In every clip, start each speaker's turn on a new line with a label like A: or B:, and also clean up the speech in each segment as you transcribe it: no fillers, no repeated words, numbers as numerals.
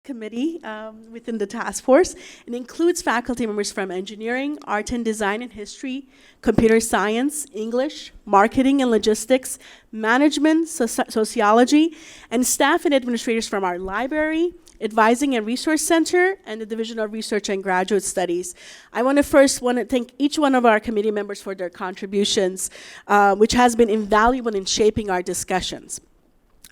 A: committee within the task force. It includes faculty members from engineering, art and design and history, computer science, English, marketing and logistics, management, sociology, and staff and administrators from our library, Advising and Resource Center, and the Division of Research and Graduate Studies. I want to thank each one of our committee members for their contributions, which has been invaluable in shaping our discussions.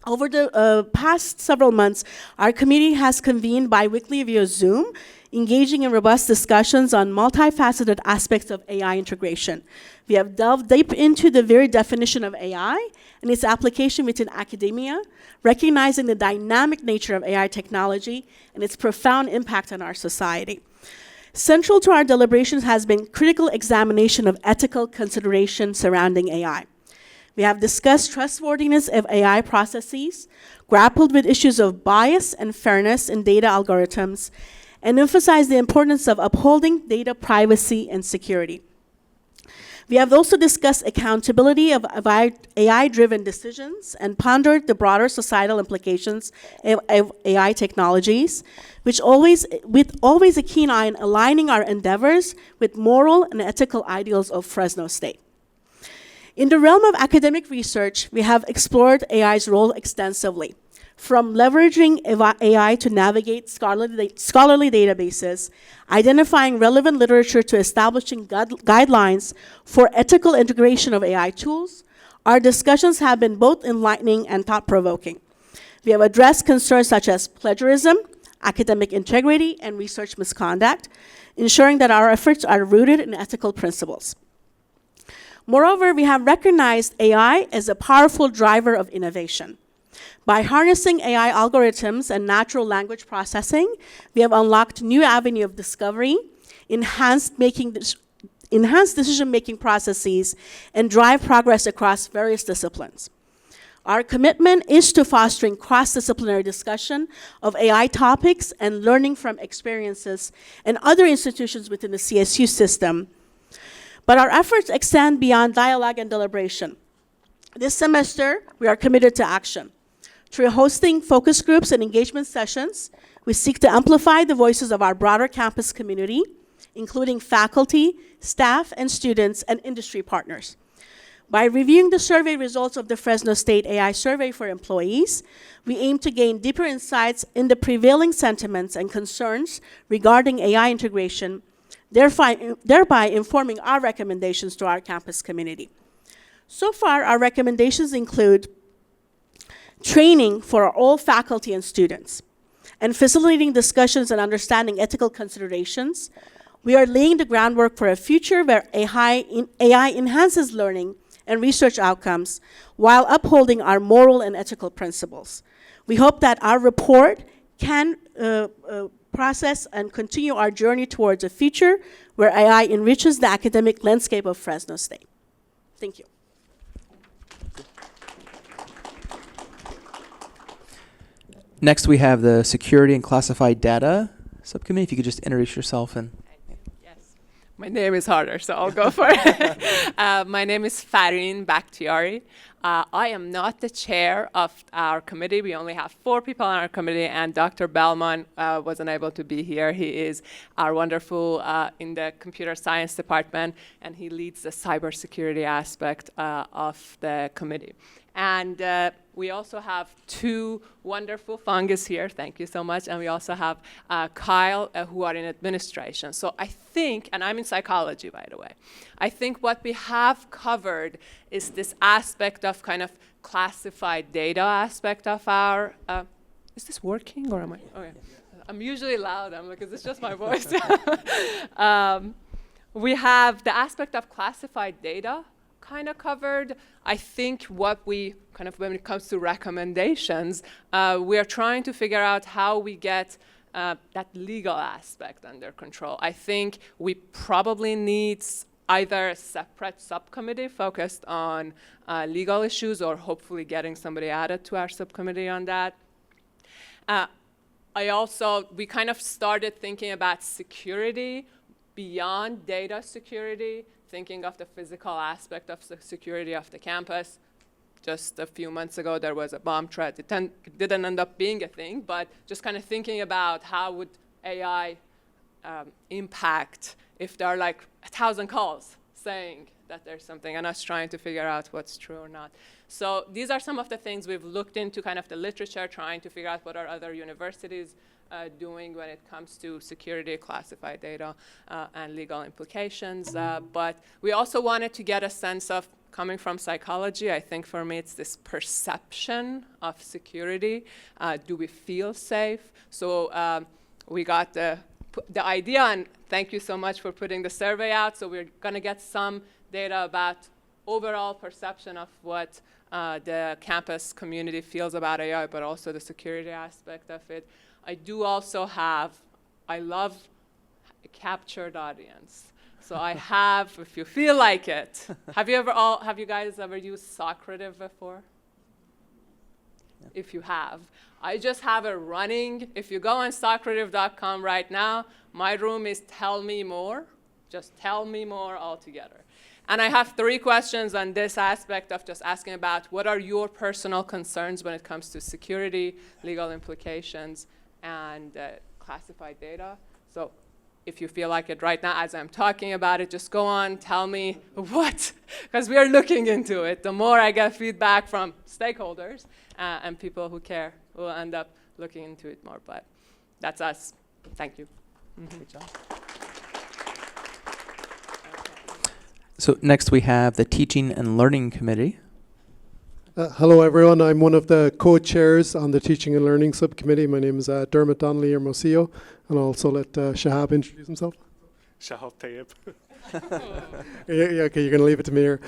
A: Over the past several months, our committee has convened bi-weekly via Zoom, engaging in robust discussions on multifaceted aspects of AI integration. We have delved deep into the very definition of AI and its application within academia, recognizing the dynamic nature of AI technology and its profound impact on our society. Central to our deliberations has been critical examination of ethical considerations surrounding AI. We have discussed trustworthiness of AI processes, grappled with issues of bias and fairness in data algorithms, and emphasized the importance of upholding data privacy and security. We have also discussed accountability of AI-driven decisions and pondered the broader societal implications of AI technologies, with always a keen eye on aligning our endeavors with moral and ethical ideals of Fresno State. In the realm of academic research, we have explored AI's role extensively, from leveraging AI to navigate scholarly databases, identifying relevant literature to establishing guidelines for ethical integration of AI tools. Our discussions have been both enlightening and thought-provoking. We have addressed concerns such as plagiarism, academic integrity, and research misconduct, ensuring that our efforts are rooted in ethical principles. Moreover, we have recognized AI as a powerful driver of innovation. By harnessing AI algorithms and natural language processing, we have unlocked new avenue of discovery, enhanced decision-making processes, and drive progress across various disciplines. Our commitment is to fostering cross-disciplinary discussion of AI topics and learning from experiences and other institutions within the CSU system. But our efforts extend beyond dialogue and deliberation. This semester, we are committed to action. Through hosting focus groups and engagement sessions, we seek to amplify the voices of our broader campus community, including faculty, staff, and students, and industry partners. By reviewing the survey results of the Fresno State AI Survey for employees, we aim to gain deeper insights in the prevailing sentiments and concerns regarding AI integration, thereby informing our recommendations to our campus community. So far, our recommendations include training for all faculty and students, and facilitating discussions and understanding ethical considerations. We are laying the groundwork for a future where AI enhances learning and research outcomes while upholding our moral and ethical principles. We hope that our report can process and continue our journey towards a future where AI enriches the academic landscape of Fresno State. Thank you.
B: Next, we have the Security and Classified Data Subcommittee. If you could just introduce yourself. And
C: yes, my name is harder, so I'll go for it. My name is Farin Bakhtiari. I am not the chair of our committee. We only have 4 people on our committee, and Dr. Bellman wasn't able to be here. He is our wonderful in the computer science department, and he leads the cybersecurity aspect of the committee. And we also have 2 wonderful fungus here. Thank you so much. And we also have Kyle, who are in administration. So I think, and I'm in psychology, by the way, I think what we have covered is this aspect of kind of classified data aspect of our, is this working or am I, okay. I'm usually loud, I'm like, is this just my voice? We have the aspect of classified data kind of covered. I think what we kind of, when it comes to recommendations, we are trying to figure out how we get that legal aspect under control. I think we probably need either a separate subcommittee focused on legal issues, or hopefully getting somebody added to our subcommittee on that. We kind of started thinking about security beyond data security, thinking of the physical aspect of the security of the campus. just a few months ago there was a bomb threat. It didn't end up being a thing, but just kind of thinking about how would AI impact if there are like 1,000 calls saying that there's something, and us trying to figure out what's true or not. So these are some of the things we've looked into, kind of the literature, trying to figure out what are other universities doing when it comes to security, classified data, and legal implications. But we also wanted to get a sense of, coming from psychology, I think for me it's this perception of security. Do we feel safe? So we got the idea, and thank you so much for putting the survey out. So we're going to get some data about overall perception of what the campus community feels about AI, but also the security aspect of it. I do also have, I love a captured audience. So I have, if you feel like it, have you guys ever used Socrative before? Yeah. If you have, I just have it running. If you go on Socrative.com right now, my room is tell me more, just tell me more altogether. And I have 3 questions on this aspect of just asking about what are your personal concerns when it comes to security, legal implications, and classified data. So if you feel like it right now as I'm talking about it, just go on, tell me what, because we are looking into it. The more I get feedback from stakeholders and people who care, we'll end up looking into it more. But that's us. Thank you. Mm-hmm.
B: Good job. So next we have the Teaching and Learning Committee.
D: Hello everyone, I'm one of the co-chairs on the Teaching and Learning Subcommittee. My name is Dermot Donnelly Hermosillo, and I'll also let Shahab introduce himself.
E: Shahab Tayyib.
D: Yeah, okay, you're going to leave it to me here.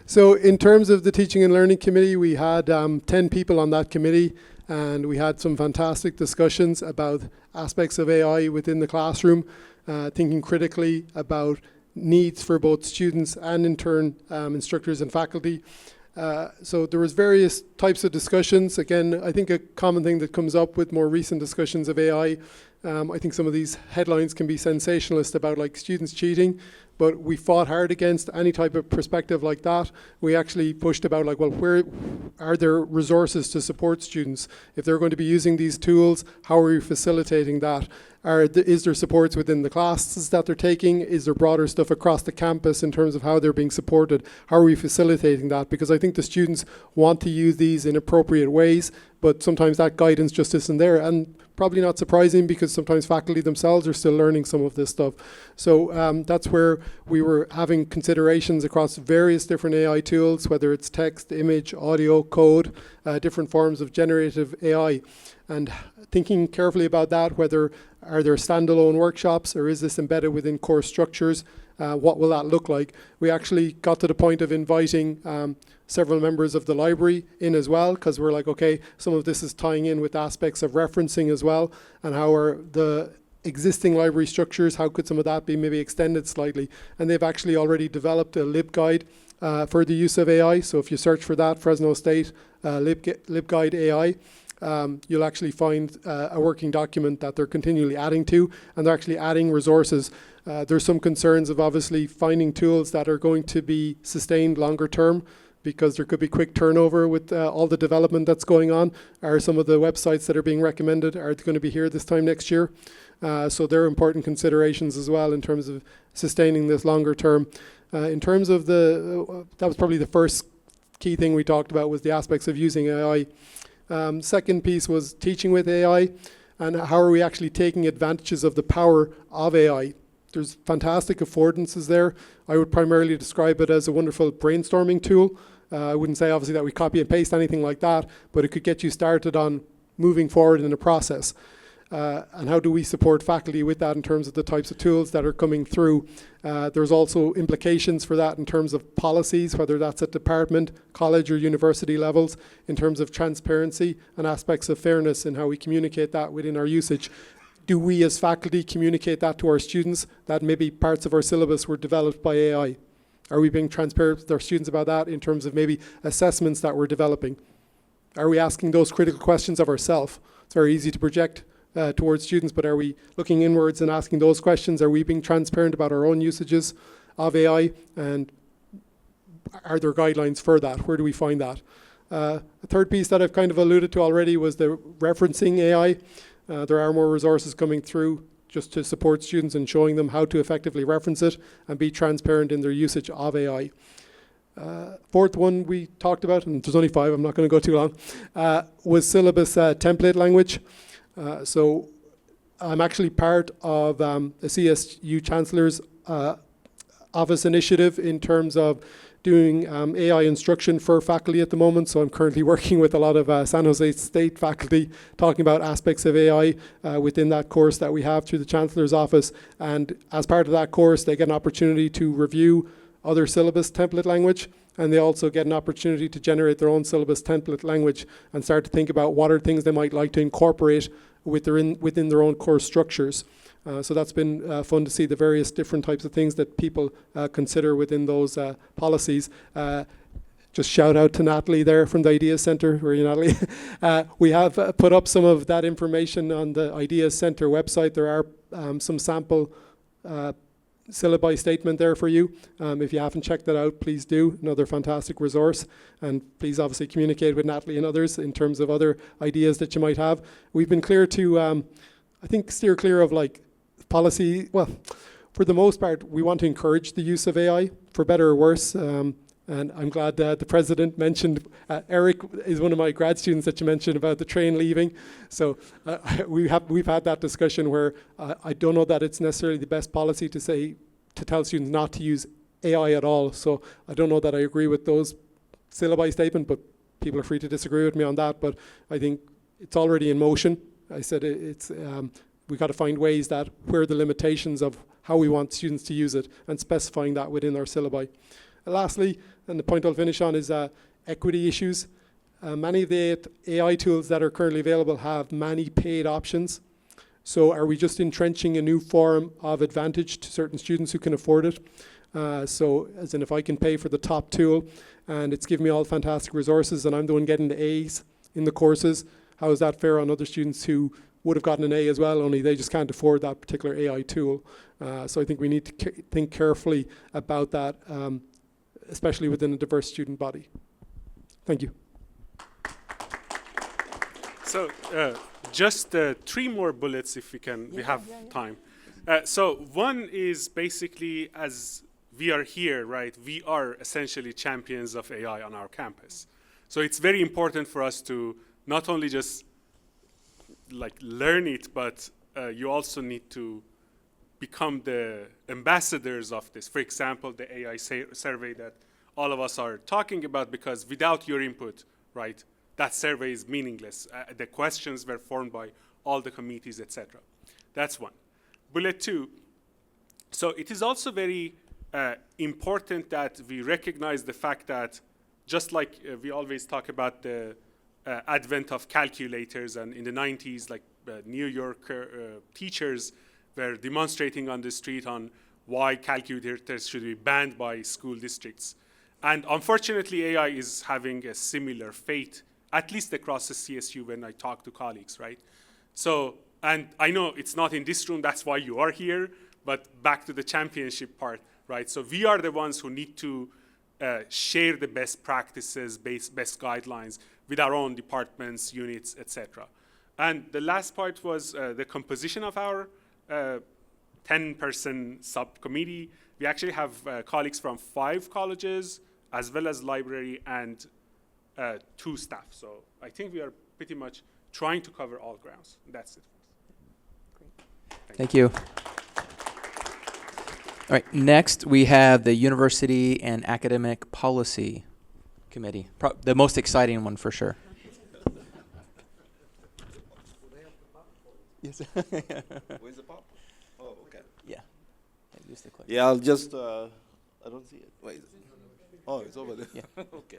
D: So in terms of the Teaching and Learning Committee, we had 10 people on that committee, and we had some fantastic discussions about aspects of AI within the classroom, thinking critically about needs for both students and in turn instructors and faculty. So there was various types of discussions. Again, I think a common thing that comes up with more recent discussions of AI, I think some of these headlines can be sensationalist about like students cheating, but we fought hard against any type of perspective like that. We actually pushed about like, well, where are there resources to support students? If they're going to be using these tools, how are we facilitating that? Is there supports within the classes that they're taking? Is there broader stuff across the campus in terms of how they're being supported? How are we facilitating that? Because I think the students want to use these in appropriate ways, but sometimes that guidance just isn't there. And probably not surprising because sometimes faculty themselves are still learning some of this stuff. So that's where we were having considerations across various different AI tools, whether it's text, image, audio, code, different forms of generative AI. And thinking carefully about that, whether are there standalone workshops or is this embedded within course structures? What will that look like? We actually got to the point of inviting several members of the library in as well, because we're like, okay, some of this is tying in with aspects of referencing as well, and how are the existing library structures, how could some of that be maybe extended slightly? And they've actually already developed a LibGuide for the use of AI. So if you search for that, Fresno State LibGuide AI, you'll actually find a working document that they're continually adding to, and they're actually adding resources. There's some concerns of obviously finding tools that are going to be sustained longer term, because there could be quick turnover with all the development that's going on. Are some of the websites that are being recommended, are they going to be here this time next year? So they're important considerations as well in terms of sustaining this longer term. In terms of that was probably the first key thing we talked about, was the aspects of using AI. Second piece was teaching with AI, and how are we actually taking advantages of the power of AI. There's fantastic affordances there. I would primarily describe it as a wonderful brainstorming tool. I wouldn't say obviously that we copy and paste anything like that, but it could get you started on moving forward in a process. And how do we support faculty with that in terms of the types of tools that are coming through? There's also implications for that in terms of policies, whether that's at department, college or university levels, in terms of transparency and aspects of fairness and how we communicate that within our usage. Do we as faculty communicate that to our students, that maybe parts of our syllabus were developed by AI? Are we being transparent with our students about that in terms of maybe assessments that we're developing? Are we asking those critical questions of ourselves? It's very easy to project towards students, but are we looking inwards and asking those questions? Are we being transparent about our own usages of AI and are there guidelines for that? Where do we find that? The third piece that I've kind of alluded to already was the referencing AI. There are more resources coming through just to support students and showing them how to effectively reference it and be transparent in their usage of AI. Fourth one we talked about, and there's only 5, I'm not going to go too long, was syllabus template language. So I'm actually part of the CSU Chancellor's Office initiative in terms of doing AI instruction for faculty at the moment. So I'm currently working with a lot of San Jose State faculty talking about aspects of AI within that course that we have through the Chancellor's Office. And as part of that course, they get an opportunity to review other syllabus template language, and they also get an opportunity to generate their own syllabus template language and start to think about what are things they might like to incorporate within their own course structures. So that's been fun to see the various different types of things that people consider within those policies. Just shout out to Natalie there from the Ideas Centre. Where are you, Natalie? We have put up some of that information on the Ideas Centre website. There are some sample syllabi statement there for you. If you haven't checked that out, please do. Another fantastic resource. And please obviously communicate with Natalie and others in terms of other ideas that you might have. We've been clear to, I think, steer clear of like policy. Well, for the most part, we want to encourage the use of AI, for better or worse. And I'm glad that the president mentioned, Eric is one of my grad students that you mentioned about the train leaving. So we've had that discussion where I don't know that it's necessarily the best policy to tell students not to use AI at all. So I don't know that I agree with those syllabi statement, but people are free to disagree with me on that. But I think it's already in motion. I said we've got to find ways that where are the limitations of how we want students to use it and specifying that within our syllabi. Lastly, and the point I'll finish on is equity issues. Many of the AI tools that are currently available have many paid options. So are we just entrenching a new form of advantage to certain students who can afford it? So as in if I can pay for the top tool and it's giving me all fantastic resources and I'm the one getting the A's in the courses, how is that fair on other students who would have gotten an A as well, only they just can't afford that particular AI tool? So I think we need to think carefully about that, especially within a diverse student body. Thank you.
E: So just 3 more bullets if we can, we have time. So one is basically, as we are here, right, we are essentially champions of AI on our campus. So it's very important for us to not only just like learn it, but you also need to become the ambassadors of this. For example, the AI survey that all of us are talking about, because without your input, right, that survey is meaningless. The questions were formed by all the committees, etc. That's one. Bullet 2, so it is also very important that we recognize the fact that just like we always talk about the advent of calculators, and in the 90s, like New York teachers were demonstrating on the street on why calculators should be banned by school districts. And unfortunately, AI is having a similar fate, at least across the CSU when I talk to colleagues, right? So, and I know it's not in this room, that's why you are here, but back to the championship part, right? So we are the ones who need to share the best practices, best guidelines with our own departments, units, etc. And the last part was the composition of our 10-person subcommittee. We actually have colleagues from 5 colleges, as well as library, and 2 staff. So I think we are pretty much trying to cover all grounds. That's it.
B: Thank you. All right, next we have the University and Academic Policy Committee, the most exciting one for sure. Yes.
F: Where's the pop? Oh, okay.
B: Yeah. Use the click.
F: Yeah, I'll just, I don't see it. Where is it? Oh, it's over there.
B: Yeah.
F: Okay.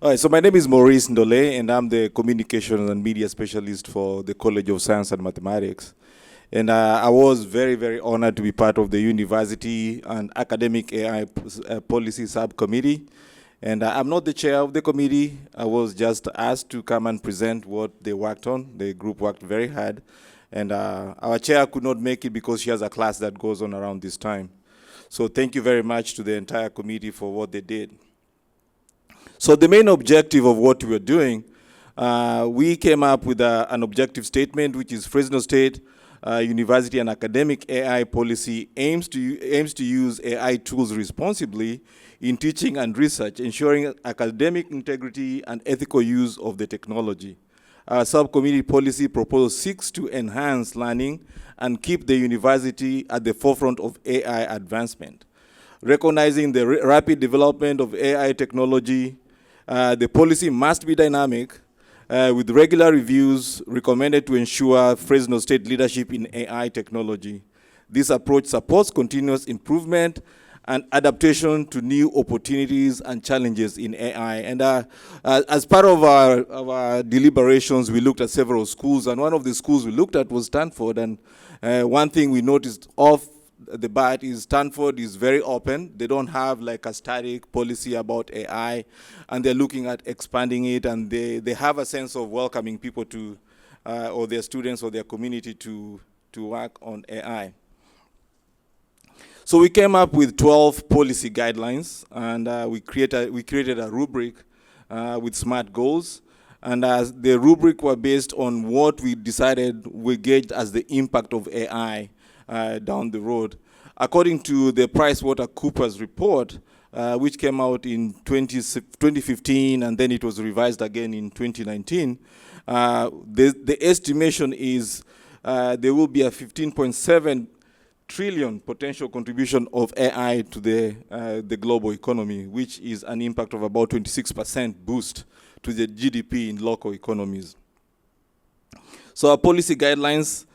F: All right, so my name is Maurice Ndole, and I'm the Communications and Media Specialist for the College of Science and Mathematics. And I was very, very honored to be part of the University and Academic AI Policy Subcommittee. And I'm not the chair of the committee. I was just asked to come and present what they worked on. The group worked very hard. And our chair could not make it because she has a class that goes on around this time. So thank you very much to the entire committee for what they did. So the main objective of what we are doing, we came up with an objective statement, which is Fresno State University and academic AI policy aims to use AI tools responsibly in teaching and research, ensuring academic integrity and ethical use of the technology. Our subcommittee policy proposal seeks to enhance learning and keep the university at the forefront of AI advancement. Recognizing the rapid development of AI technology, the policy must be dynamic, with regular reviews recommended to ensure Fresno State leadership in AI technology. This approach supports continuous improvement and adaptation to new opportunities and challenges in AI. And as part of our deliberations, we looked at several schools, and one of the schools we looked at was Stanford. And one thing we noticed off the bat is Stanford is very open. They don't have like a static policy about AI, and they're looking at expanding it, and they have a sense of welcoming people to, or their students or their community to work on AI. So we came up with 12 policy guidelines, and we created a rubric with SMART goals. And the rubric were based on what we decided we gauge as the impact of AI down the road. According to the PricewaterhouseCoopers report, which came out in 2015, and then it was revised again in 2019, the estimation is there will be a 15.7 trillion potential contribution of AI to the global economy, which is an impact of about 26% boost to the GDP in local economies. So our policy guidelines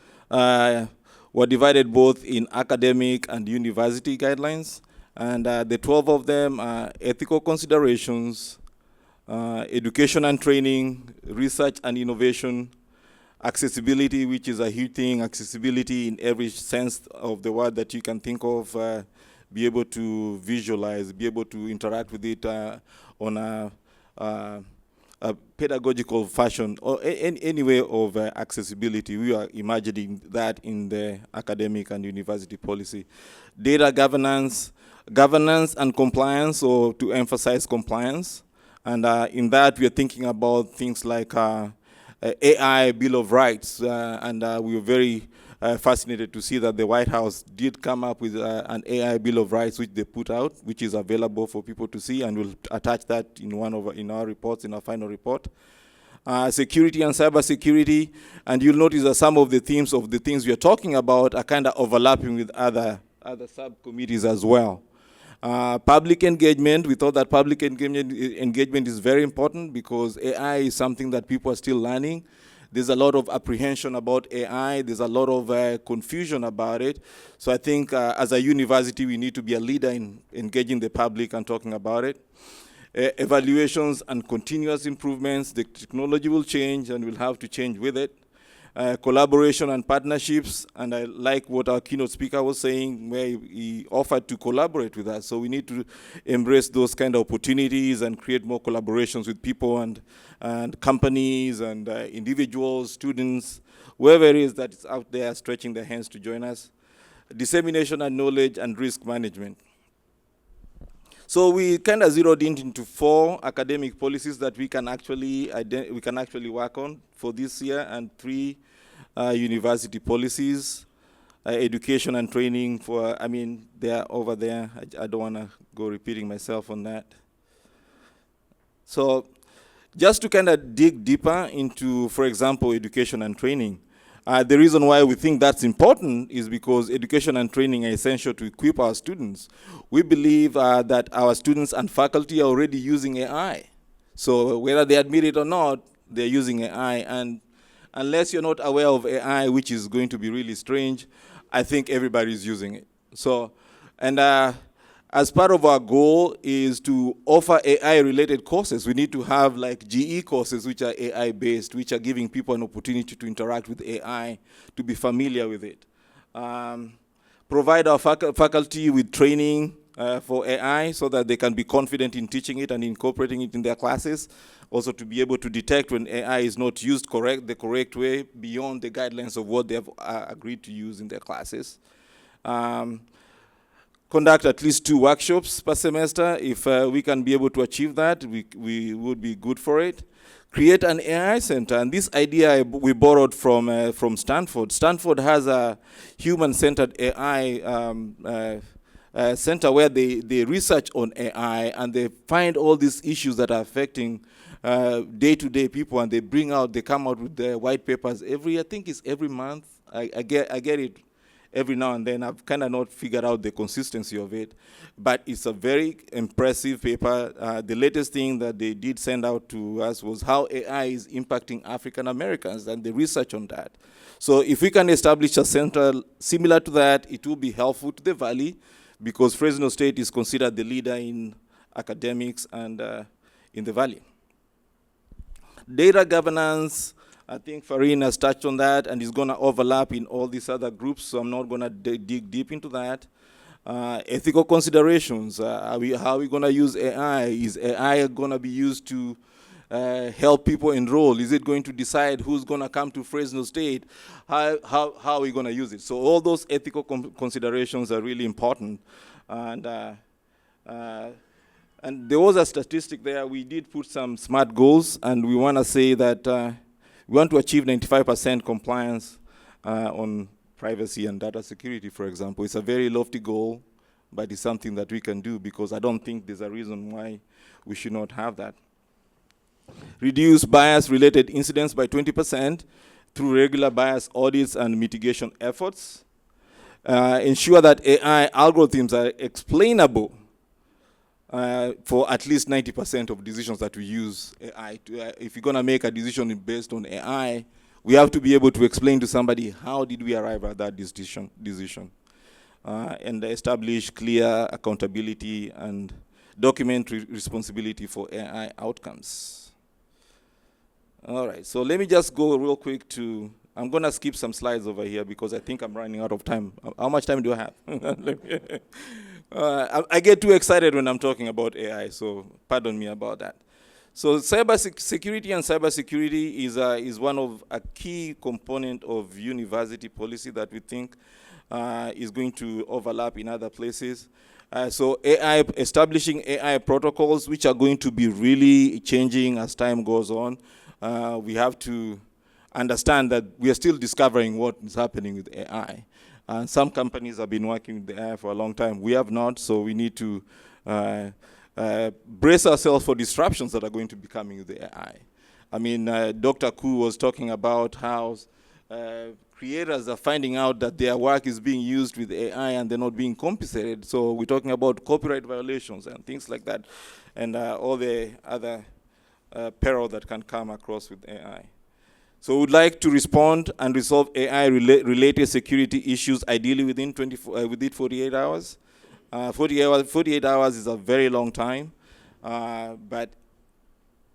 F: were divided both in academic and university guidelines, and the 12 of them are ethical considerations, education and training, research and innovation, accessibility, which is a huge thing, accessibility in every sense of the word that you can think of, be able to visualize, be able to interact with it on a pedagogical fashion, or any way of accessibility. We are imagining that in the academic and university policy. Data governance and compliance, or to emphasize compliance. And in that, we are thinking about things like AI Bill of Rights, and we were very fascinated to see that the White House did come up with an AI Bill of Rights, which they put out, which is available for people to see, and we'll attach that in our reports, in our final report. Security and cybersecurity, and you'll notice that some of the themes of the things we are talking about are kind of overlapping with other subcommittees as well. Public engagement, we thought that public engagement is very important because AI is something that people are still learning. There's a lot of apprehension about AI. There's a lot of confusion about it. So I think as a university, we need to be a leader in engaging the public and talking about it. Evaluations and continuous improvements. The technology will change and we'll have to change with it. Collaboration and partnerships, and I like what our keynote speaker was saying, where he offered to collaborate with us. So we need to embrace those kind of opportunities and create more collaborations with people and companies and individuals, students, whoever it is that is out there stretching their hands to join us. Dissemination and knowledge and risk management. So we kind of zeroed in into 4 academic policies that we can actually work on for this year, and 3 university policies, education and training for, they are over there. I don't want to go repeating myself on that. So just to kind of dig deeper into, for example, education and training, the reason why we think that's important is because education and training are essential to equip our students. We believe that our students and faculty are already using AI. So whether they admit it or not, they're using AI. And unless you're not aware of AI, which is going to be really strange, I think everybody's using it. So, and as part of our goal is to offer AI-related courses. We need to have like GE courses, which are AI-based, which are giving people an opportunity to interact with AI, to be familiar with it. Provide our faculty with training for AI so that they can be confident in teaching it and incorporating it in their classes. Also to be able to detect when AI is not used the correct way beyond the guidelines of what they have agreed to use in their classes. conduct at least 2 workshops per semester. If we can be able to achieve that, we would be good for it. Create an AI center, and this idea we borrowed from Stanford. Stanford has a human-centered AI center where they research on AI and they find all these issues that are affecting day-to-day people, and they come out with the white papers I think it's every month. I get it every now and then. I've kind of not figured out the consistency of it, but it's a very impressive paper. The latest thing that they did send out to us was how AI is impacting African Americans and the research on that. So if we can establish a center similar to that, it will be helpful to the Valley, because Fresno State is considered the leader in academics and in the Valley. Data governance, I think Farin has touched on that, and is going to overlap in all these other groups, so I'm not going to dig deep into that. Ethical considerations, how are we going to use AI? Is AI going to be used to help people enroll? Is it going to decide who's going to come to Fresno State? How are we going to use it? So all those ethical considerations are really important. And there was a statistic there. We did put some SMART goals, and we want to say that we want to achieve 95% compliance on privacy and data security, for example. It's a very lofty goal, but it's something that we can do, because I don't think there's a reason why we should not have that. Reduce bias-related incidents by 20% through regular bias audits and mitigation efforts. Ensure that AI algorithms are explainable for at least 90% of decisions that we use AI. If you're going to make a decision based on AI, we have to be able to explain to somebody, how did we arrive at that decision. And establish clear accountability and document responsibility for AI outcomes. All right, so let me just go real quick to, I'm going to skip some slides over here because I think I'm running out of time. How much time do I have? I get too excited when I'm talking about AI, so pardon me about that. So cybersecurity and cybersecurity is one of a key component of university policy that we think is going to overlap in other places. So establishing AI protocols, which are going to be really changing as time goes on. We have to understand that we are still discovering what is happening with AI. And some companies have been working with AI for a long time. We have not, so we need to brace ourselves for disruptions that are going to be coming with the AI. I mean, Dr. Koo was talking about how creators are finding out that their work is being used with AI and they're not being compensated. So we're talking about copyright violations and things like that, and all the other peril that can come across with AI. So we'd like to respond and resolve AI-related security issues, ideally within 48 hours. 48 hours is a very long time, but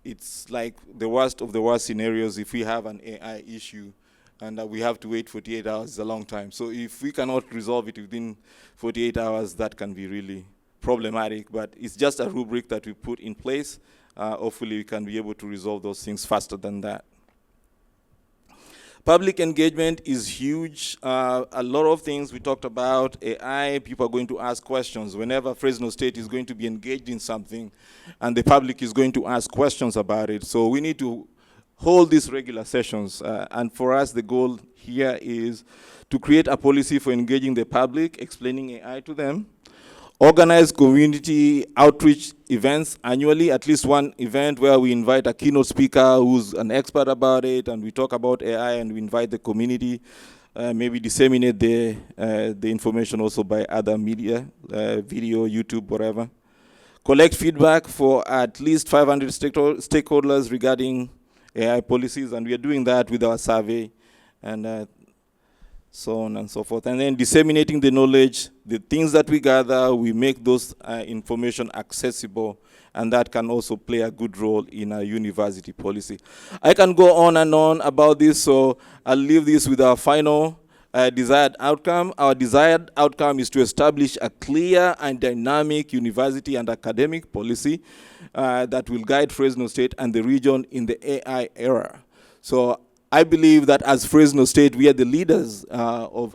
F: it's like the worst of the worst scenarios. If we have an AI issue and we have to wait 48 hours, is a long time. So if we cannot resolve it within 48 hours, that can be really problematic, but it's just a rubric that we put in place. Hopefully we can be able to resolve those things faster than that. Public engagement is huge. A lot of things we talked about, AI, people are going to ask questions. Whenever Fresno State is going to be engaged in something, and the public is going to ask questions about it. So we need to hold these regular sessions. And for us, the goal here is to create a policy for engaging the public, explaining AI to them. Organize community outreach events annually, at least one event where we invite a keynote speaker who's an expert about it, and we talk about AI, and we invite the community. Maybe disseminate the information also by other media, video, YouTube, whatever. Collect feedback for at least 500 stakeholders regarding AI policies, and we are doing that with our survey, and so on and so forth. And then disseminating the knowledge, the things that we gather, we make those information accessible, and that can also play a good role in our university policy. I can go on and on about this, so I'll leave this with our final desired outcome. Our desired outcome is to establish a clear and dynamic university and academic policy that will guide Fresno State and the region in the AI era. So I believe that as Fresno State, we are the leaders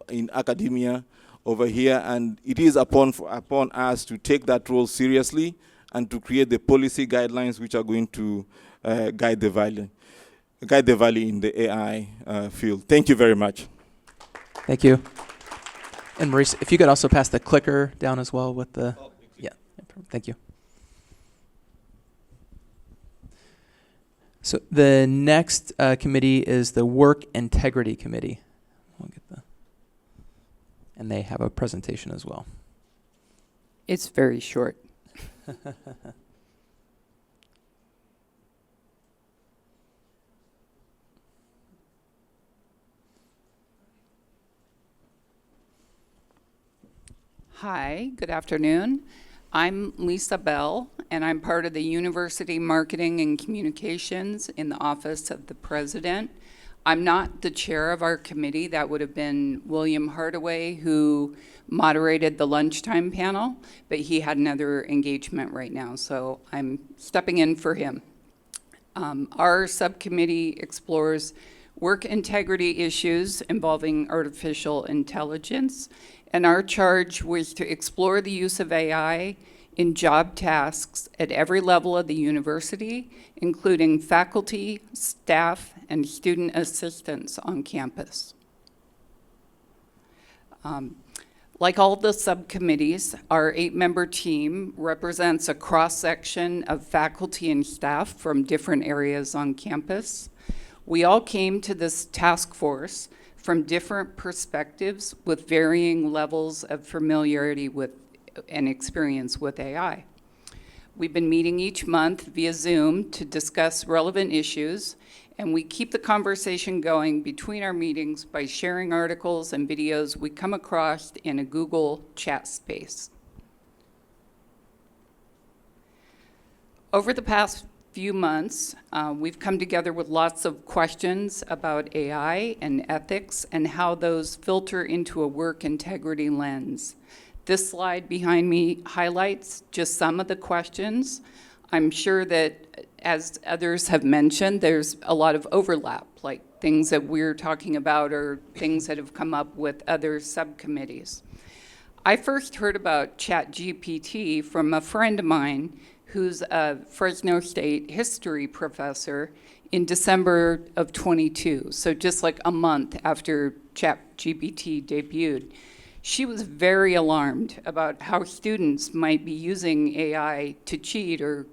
F: in academia over here, and it is upon us to take that role seriously and to create the policy guidelines which are going to guide the valley in the AI field. Thank you very much.
B: Thank you. And Maurice, if you could also pass the clicker down as well with the, yeah, thank you. So the next committee is the Work Integrity Committee. We'll get and they have a presentation as well.
G: It's very short. Hi, good afternoon. I'm Lisa Bell, and I'm part of the University Marketing and Communications in the Office of the President. I'm not the chair of our committee. That would have been William Hardaway, who moderated the lunchtime panel, but he had another engagement right now, so I'm stepping in for him. Our subcommittee explores work integrity issues involving artificial intelligence, and our charge was to explore the use of AI in job tasks at every level of the university, including faculty, staff, and student assistants on campus. Like all the subcommittees, our 8-member team represents a cross-section of faculty and staff from different areas on campus. We all came to this task force from different perspectives with varying levels of familiarity with and experience with AI. We've been meeting each month via Zoom to discuss relevant issues, and we keep the conversation going between our meetings by sharing articles and videos we come across in a Google chat space. Over the past few months, we've come together with lots of questions about AI and ethics and how those filter into a work integrity lens. This slide behind me highlights just some of the questions. I'm sure that, as others have mentioned, there's a lot of overlap, like things that we're talking about or things that have come up with other subcommittees. I first heard about ChatGPT from a friend of mine who's a Fresno State history professor in December of 22, so just like a month after ChatGPT debuted. She was very alarmed about how students might be using AI to cheat or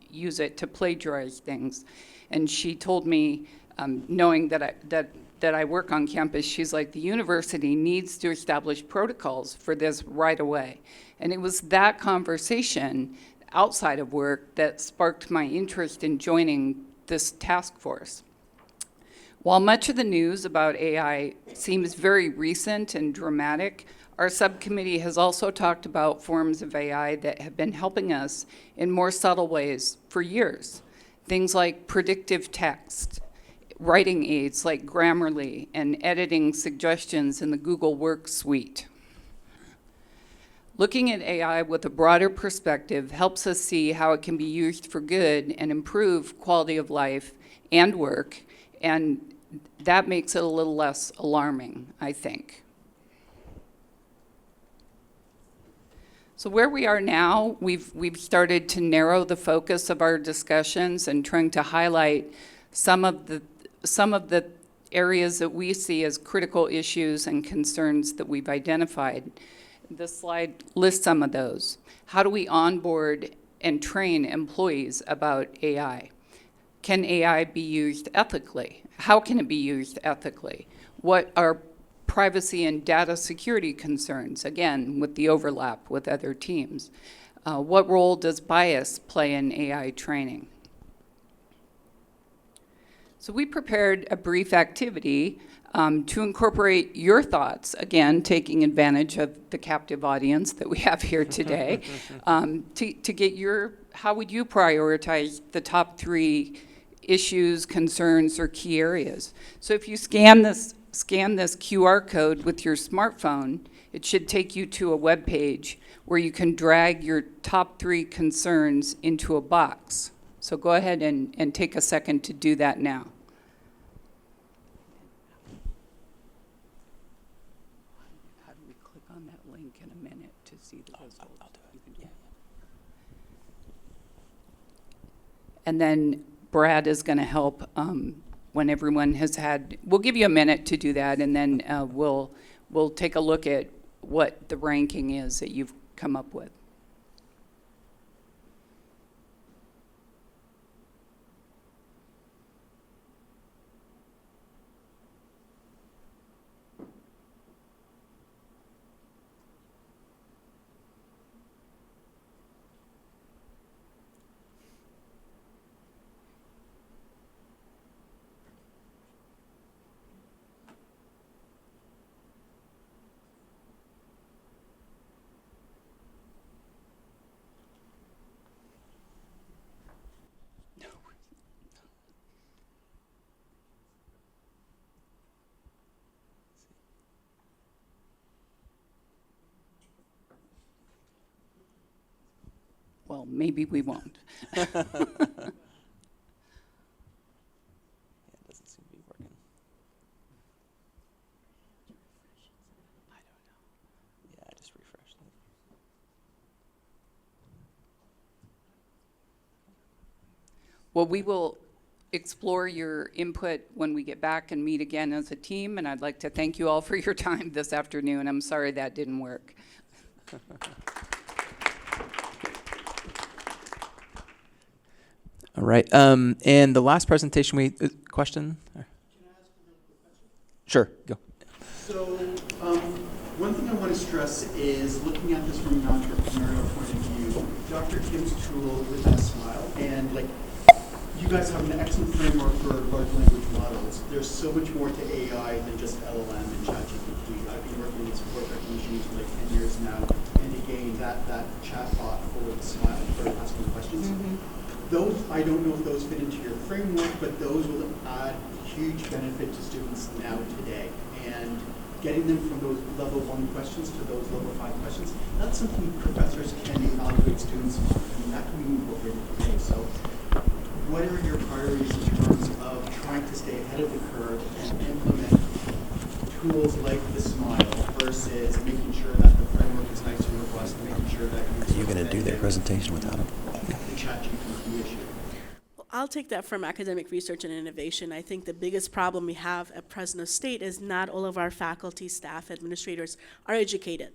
G: use it to plagiarize things. And she told me, knowing that I work on campus, she's like, the university needs to establish protocols for this right away. And it was that conversation outside of work that sparked my interest in joining this task force. While much of the news about AI seems very recent and dramatic, our subcommittee has also talked about forms of AI that have been helping us in more subtle ways for years. Things like predictive text, writing aids like Grammarly, and editing suggestions in the Google Work suite. Looking at AI with a broader perspective helps us see how it can be used for good and improve quality of life and work, and that makes it a little less alarming, I think. So where we are now, we've started to narrow the focus of our discussions and trying to highlight some of the areas that we see as critical issues and concerns that we've identified. This slide lists some of those. How do we onboard and train employees about AI? Can AI be used ethically? How can it be used ethically? What are privacy and data security concerns, again, with the overlap with other teams? What role does bias play in AI training? So we prepared a brief activity to incorporate your thoughts, again, taking advantage of the captive audience that we have here today, to get your, how would you prioritize the top 3 issues, concerns, or key areas? So if you scan this QR code with your smartphone, it should take you to a web page where you can drag your top 3 concerns into a box. So go ahead and take a second to do that now. How do we click on to see the results.
B: I'll do it. Yeah.
G: And then Brad is going to help when everyone has had, we'll give you a minute to do that, and then we'll take a look at what the ranking is that you've come up with. Well, maybe we won't.
B: Yeah, it doesn't seem to be working.
G: I don't know.
B: Yeah, I just refreshed it.
G: Well, we will explore your input when we get back and meet again as a team, and I'd like to thank you all for your time this afternoon. I'm sorry that didn't work.
B: All right. And the last presentation question? Sure, go.
H: So, one thing I want to stress is looking at this from an entrepreneurial point of view, Dr. Kim's tool with that smile, and like, you guys have an excellent framework for large language models. There's so much more to AI than just LLM and ChatGPT. I've been working with support recognition for like 10 years now, and again, that chatbot for the smile for asking questions. Those, I don't know if those fit into your framework, but those will add huge benefit to students now today. And getting them from those level 1 questions to those level 5 questions, that's something professors can evaluate students on. I mean, that can be incorporated today. So what are your priorities in terms of trying to stay ahead of the curve and implement tools like the Smile versus making sure that the framework is nice and robust, and making sure that
I: You're going to do their presentation without them.
H: the ChatGPT issue?
A: I'll take that from academic research and innovation. I think the biggest problem we have at Fresno State is not all of our faculty, staff, administrators are educated.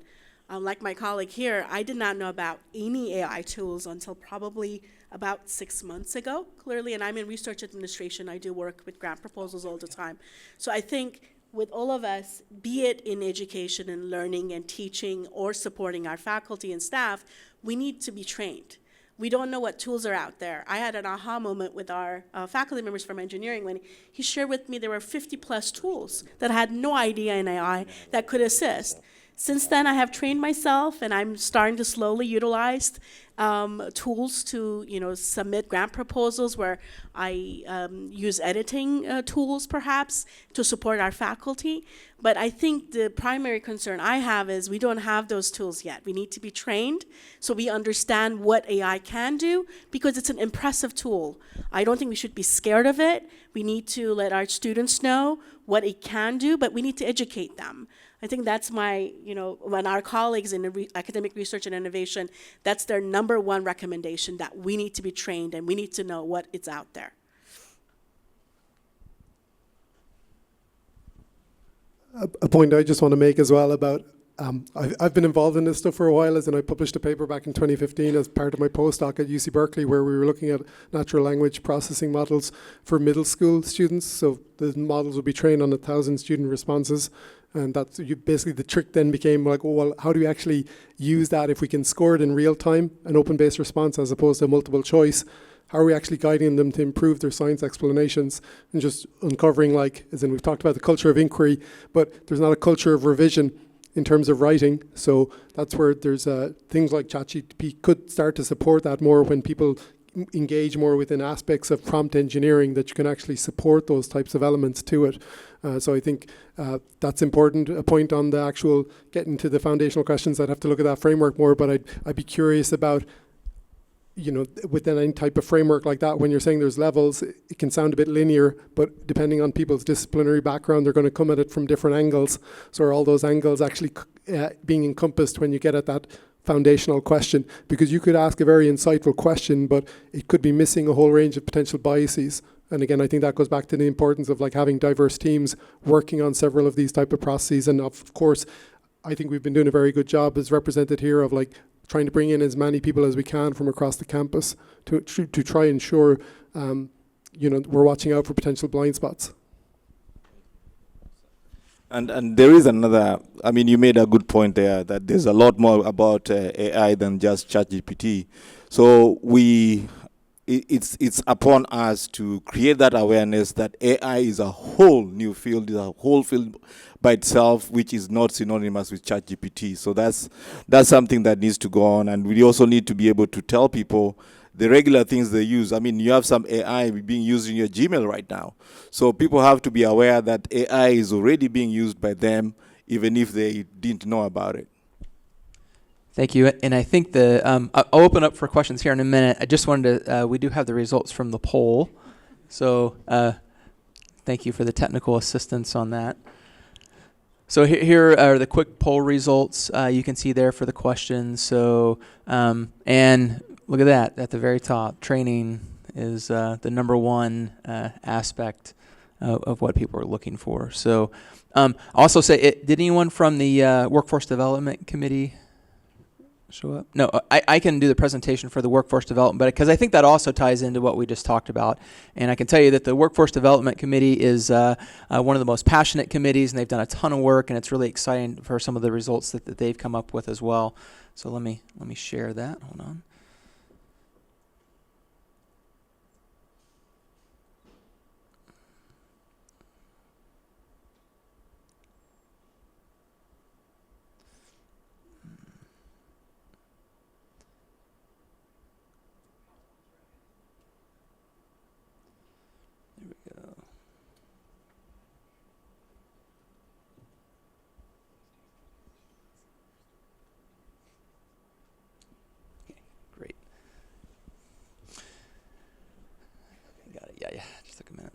A: Like my colleague here, I did not know about any AI tools until probably about 6 months ago, clearly, and I'm in research administration. I do work with grant proposals all the time. So I think with all of us, be it in education and learning and teaching or supporting our faculty and staff, we need to be trained. We don't know what tools are out there. I had an aha moment with our faculty members from engineering when he shared with me there were 50 plus tools that I had no idea in AI that could assist. Since then, I have trained myself, and I'm starting to slowly utilize tools to, submit grant proposals where I use editing tools, perhaps, to support our faculty. But I think the primary concern I have is we don't have those tools yet. We need to be trained so we understand what AI can do, because it's an impressive tool. I don't think we should be scared of it. We need to let our students know what it can do, but we need to educate them. I think that's my, when our colleagues in academic research and innovation, that's their number one recommendation, that we need to be trained and we need to know what is out there.
D: A point I just want to make as well about, I've been involved in this stuff for a while, and I published a paper back in 2015 as part of my postdoc at UC Berkeley, where we were looking at natural language processing models for middle school students. So the models would be trained on 1,000 student responses. And that's basically the trick then became like, oh, well, how do we actually use that if we can score it in real time, an open-based response as opposed to multiple choice? How are we actually guiding them to improve their science explanations, and just uncovering, as in we've talked about the culture of inquiry, but there's not a culture of revision in terms of writing. So that's where there's things like ChatGPT could start to support that more when people engage more within aspects of prompt engineering, that you can actually support those types of elements to it. So I think that's important. A point on the actual getting to the foundational questions, I'd have to look at that framework more, but I'd be curious about, within any type of framework like that, when you're saying there's levels, it can sound a bit linear, but depending on people's disciplinary background, they're going to come at it from different angles. So are all those angles actually being encompassed when you get at that foundational question? Because you could ask a very insightful question, but it could be missing a whole range of potential biases. And again, I think that goes back to the importance of like having diverse teams working on several of these type of processes. And of course, I think we've been doing a very good job as represented here of like trying to bring in as many people as we can from across the campus to try and ensure we're watching out for potential blind spots.
F: And there is another, I mean, you made a good point there that there's a lot more about AI than just ChatGPT. So it's upon us to create that awareness that AI is a whole new field, is a whole field by itself, which is not synonymous with ChatGPT. So that's something that needs to go on, and we also need to be able to tell people the regular things they use. I mean, you have some AI being used in your Gmail right now. So people have to be aware that AI is already being used by them, even if they didn't know about it.
B: Thank you. And I think I'll open up for questions here in a minute. I just wanted to, we do have the results from the poll. So thank you for the technical assistance on that. So here are the quick poll results. You can see there for the questions. So, and look at that at the very top. Training is the number one aspect of what people are looking for. So also say, did anyone from the Workforce Development Committee show up? No, I can do the presentation for the Workforce Development, but because I think that also ties into what we just talked about. And I can tell you that the Workforce Development Committee is one of the most passionate committees, and they've done a ton of work, and it's really exciting for some of the results that they've come up with as well. So let me share that. Hold on. Great. Got it. Yeah. Just took a minute.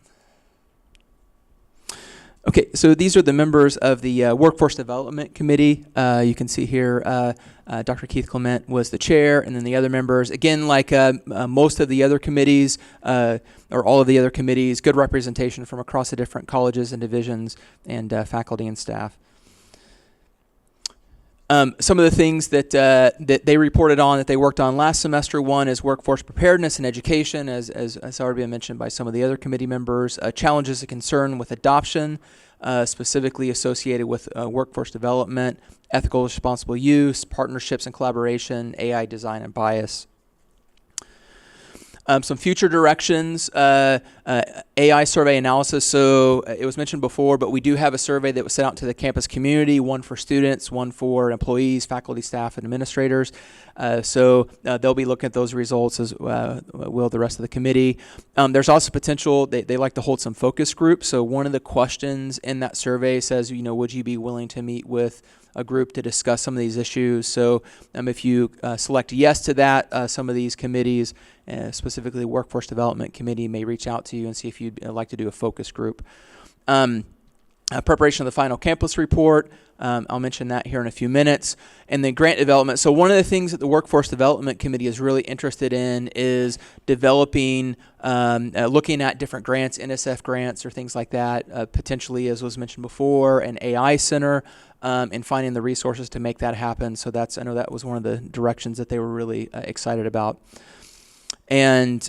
B: Okay, so these are the members of the Workforce Development Committee. You can see here Dr. Keith Clement was the chair, and then the other members, again, like most of the other committees, or all of the other committees, good representation from across the different colleges and divisions and faculty and staff. Some of the things that they reported on that they worked on last semester, one is workforce preparedness and education, as already been mentioned by some of the other committee members. Challenges of concern with adoption, specifically associated with workforce development, ethical responsible use, partnerships and collaboration, AI design and bias. Some future directions, AI survey analysis. So it was mentioned before, but we do have a survey that was sent out to the campus community, one for students, one for employees, faculty, staff, and administrators. So they'll be looking at those results, as will the rest of the committee. There's also potential, they like to hold some focus groups. So one of the questions in that survey says, would you be willing to meet with a group to discuss some of these issues? So if you select yes to that, some of these committees, specifically the Workforce Development Committee, may reach out to you and see if you'd like to do a focus group. Preparation of the final campus report, I'll mention that here in a few minutes. And then grant development. So one of the things that the Workforce Development Committee is really interested in is developing, looking at different grants, NSF grants or things like that, potentially, as was mentioned before, an AI center, and finding the resources to make that happen. So I know that was one of the directions that they were really excited about. And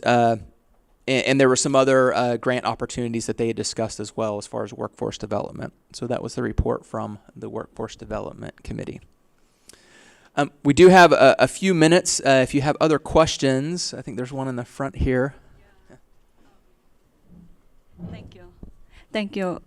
B: there were some other grant opportunities that they had discussed as well as far as workforce development. So that was the report from the Workforce Development Committee. We do have a few minutes if you have other questions. I think there's one in the front here.
J: Thank you. Thank you.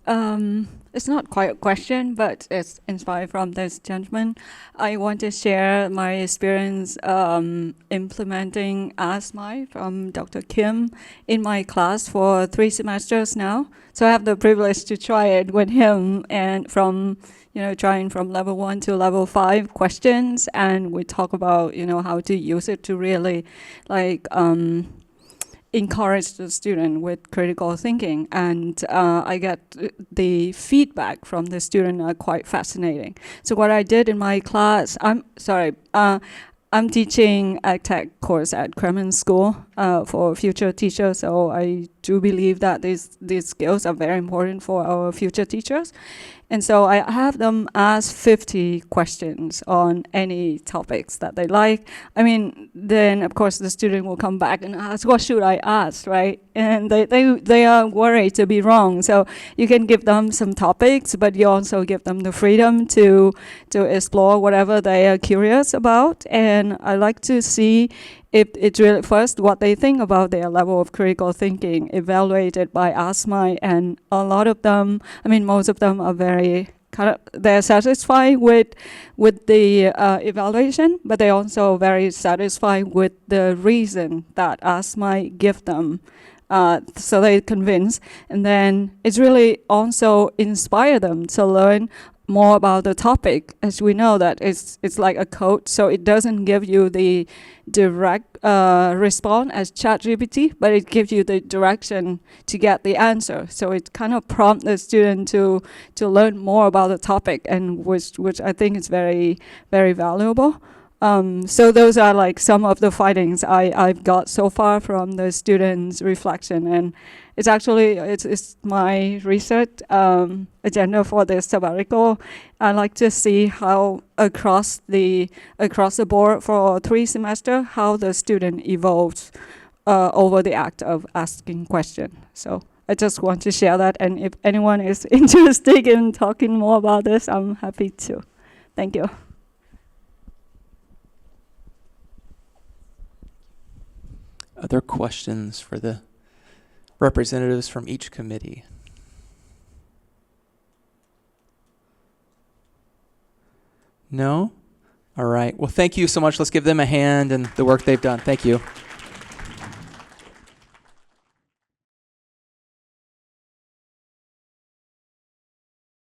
J: It's not quite a question, but it's inspired from this gentleman. I want to share my experience implementing AskMy from Dr. Kim in my class for 3 semesters now. So I have the privilege to try it with him and from trying from level 1 to level 5 questions, and we talk about, how to use it to really like encourage the student with critical thinking. And I get the feedback from the student are quite fascinating. So what I did in my class, I'm teaching ag tech course at Kremen School for future teachers. So I do believe that these skills are very important for our future teachers. And so I have them ask 50 questions on any topics that they like. I mean, then of course the student will come back and ask, what should I ask, right? And they are worried to be wrong. So you can give them some topics, but you also give them the freedom to explore whatever they are curious about. And I like to see if it's really first what they think about their level of critical thinking evaluated by ASMI, and a lot of them, I mean most of them are very they're satisfied with the evaluation, but they're also very satisfied with the reason that ASMI give them. So they're convinced, and then it's really also inspire them to learn more about the topic. As we know that it's like a code, so it doesn't give you the direct response as ChatGPT, but it gives you the direction to get the answer. So it kind of prompts the student to learn more about the topic, and which I think is very, very valuable. So those are like some of the findings I've got so far from the students' reflection, and it's actually it's my research agenda for this sabbatical. I like to see how across the board for 3 semesters how the student evolves over the act of asking questions. So I just want to share that, and if anyone is interested in talking more about this, I'm happy to. Thank you.
B: Other questions for the representatives from each committee? No? All right. Well, thank you so much. Let's give them a hand and the work they've done. Thank you.